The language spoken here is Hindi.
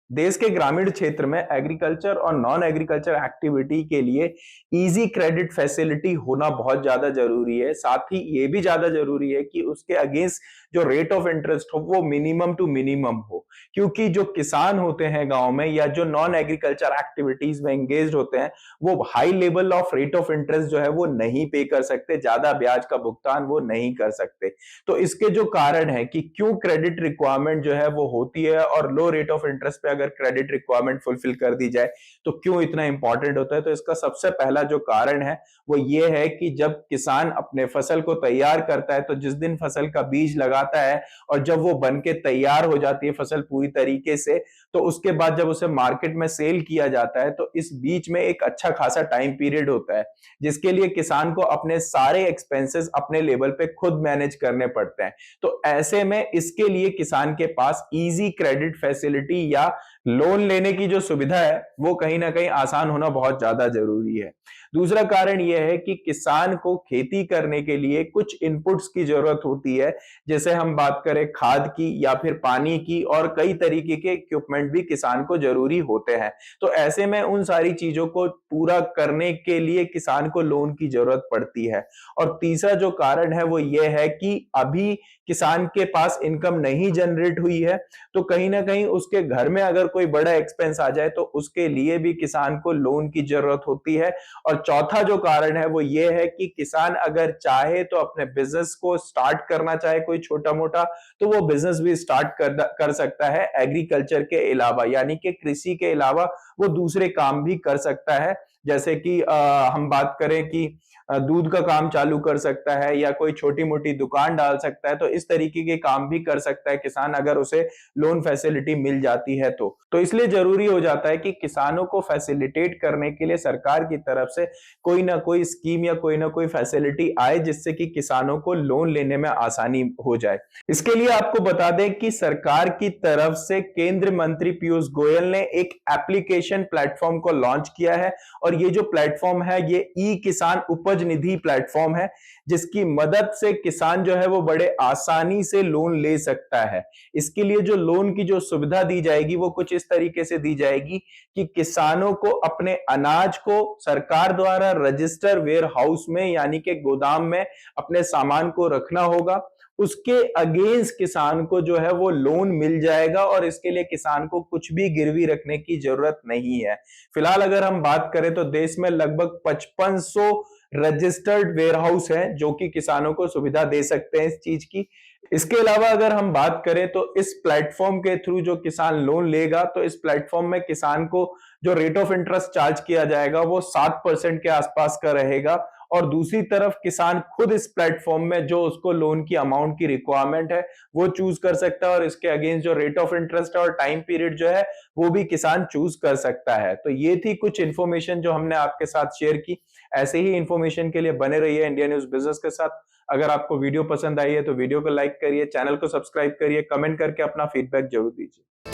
देश के ग्रामीण क्षेत्र में एग्रीकल्चर और नॉन एग्रीकल्चर एक्टिविटी के लिए इजी क्रेडिट फैसिलिटी होना बहुत ज्यादा जरूरी है। साथ ही ये भी ज्यादा जरूरी है कि उसके अगेंस्ट जो रेट ऑफ इंटरेस्ट हो वो मिनिमम टू मिनिमम हो, क्योंकि जो किसान होते हैं गांव में या जो नॉन एग्रीकल्चर एक्टिविटीज में एंगेज होते हैं वो high level of rate of interest जो है वो नहीं पे कर सकते, ज्यादा ब्याज का भुगतान वो नहीं कर सकते। तो इसके जो कारण है कि क्यों क्रेडिट रिक्वायरमेंट जो है वो होती है और लो रेट ऑफ इंटरेस्ट पे अगर क्रेडिट रिक्वायरमेंट फुलफिल कर दी जाए तो क्यों इतना इंपॉर्टेंट होता है, तो इसका सबसे पहला जो कारण है वो ये है कि जब किसान अपने फसल को तैयार करता है तो जिस दिन फसल का बीज लगाता है और जब वो बन के तैयार हो जाती है फसल पूरी तरीके से, तो उसके बाद जब उसे मार्केट में सेल किया जाता है तो इस बीच में एक अच्छा खासा टाइम पीरियड होता है जिसके लिए किसान को अपने सारे एक्सपेंसेस अपने लेवल पे खुद मैनेज करने पड़ते हैं। तो ऐसे में इसके लिए किसान के पास इजी क्रेडिट फैसिलिटी या लोन लेने की जो सुविधा है वो कहीं ना कहीं आसान होना बहुत ज्यादा जरूरी है। दूसरा कारण यह है कि किसान को खेती करने के लिए कुछ इनपुट्स की जरूरत होती है, जैसे हम बात करें खाद की या फिर पानी की, और कई तरीके के इक्विपमेंट भी किसान को जरूरी होते हैं। तो ऐसे में उन सारी चीजों को पूरा करने के लिए किसान को लोन की जरूरत पड़ती है। और तीसरा जो कारण है वो ये है कि अभी किसान के पास इनकम नहीं जनरेट हुई है, तो कहीं ना कहीं उसके घर में अगर कोई बड़ा एक्सपेंस आ जाए तो उसके लिए भी किसान को लोन की जरूरत होती है। और चौथा जो कारण है वो ये है कि किसान अगर चाहे तो अपने बिजनेस को स्टार्ट करना चाहे कोई छोटा मोटा, तो वो बिजनेस भी स्टार्ट कर सकता है एग्रीकल्चर के अलावा, यानी कि कृषि के अलावा वो दूसरे काम भी कर सकता है। जैसे कि हम बात करें कि दूध का काम चालू कर सकता है या कोई छोटी मोटी दुकान डाल सकता है, तो इस तरीके के काम भी कर सकता है किसान अगर उसे लोन फैसिलिटी मिल जाती है तो इसलिए जरूरी हो जाता है कि किसानों को फैसिलिटेट करने के लिए सरकार की तरफ से कोई ना कोई स्कीम या कोई ना कोई फैसिलिटी आए जिससे कि किसानों को लोन लेने में आसानी हो जाए। इसके लिए आपको बता दें कि सरकार की तरफ से केंद्र मंत्री पीयूष गोयल ने एक एप्लीकेशन प्लेटफॉर्म को लॉन्च किया है, और ये जो प्लेटफॉर्म है ये ई किसान उपज निधि प्लेटफॉर्म है, जिसकी मदद से किसान जो है वो बड़े आसानी से लोन ले सकता है। इसके लिए जो लोन की जो सुविधा दी जाएगी वो कुछ इस तरीके से दी जाएगी कि किसानों को अपने अनाज को सरकार द्वारा रजिस्टर वेयर हाउस में यानी कि गोदाम में अपने सामान को रखना होगा, उसके अगेंस्ट किसान को जो है वो लोन मिल जाएगा और इसके लिए किसान को कुछ भी गिरवी रखने की जरूरत नहीं है। फिलहाल अगर हम बात करें तो देश में लगभग 5500 रजिस्टर्ड वेयरहाउस हैं जो कि किसानों को सुविधा दे सकते हैं इस चीज की। इसके अलावा अगर हम बात करें तो इस प्लेटफॉर्म के थ्रू जो किसान लोन लेगा तो इस प्लेटफॉर्म में किसान को जो रेट ऑफ इंटरेस्ट चार्ज किया जाएगा वो 7% के आसपास का रहेगा। और दूसरी तरफ किसान खुद इस प्लेटफॉर्म में जो उसको लोन की अमाउंट की रिक्वायरमेंट है वो चूज कर सकता है, और इसके अगेंस्ट जो रेट ऑफ इंटरेस्ट है और टाइम पीरियड जो है वो भी किसान चूज कर सकता है। तो ये थी कुछ इन्फॉर्मेशन जो हमने आपके साथ शेयर की। ऐसे ही इंफॉर्मेशन के लिए बने रहिए इंडिया न्यूज बिजनेस के साथ। अगर आपको वीडियो पसंद आई है तो वीडियो को लाइक करिए, चैनल को सब्सक्राइब करिए, कमेंट करके अपना फीडबैक जरूर दीजिए।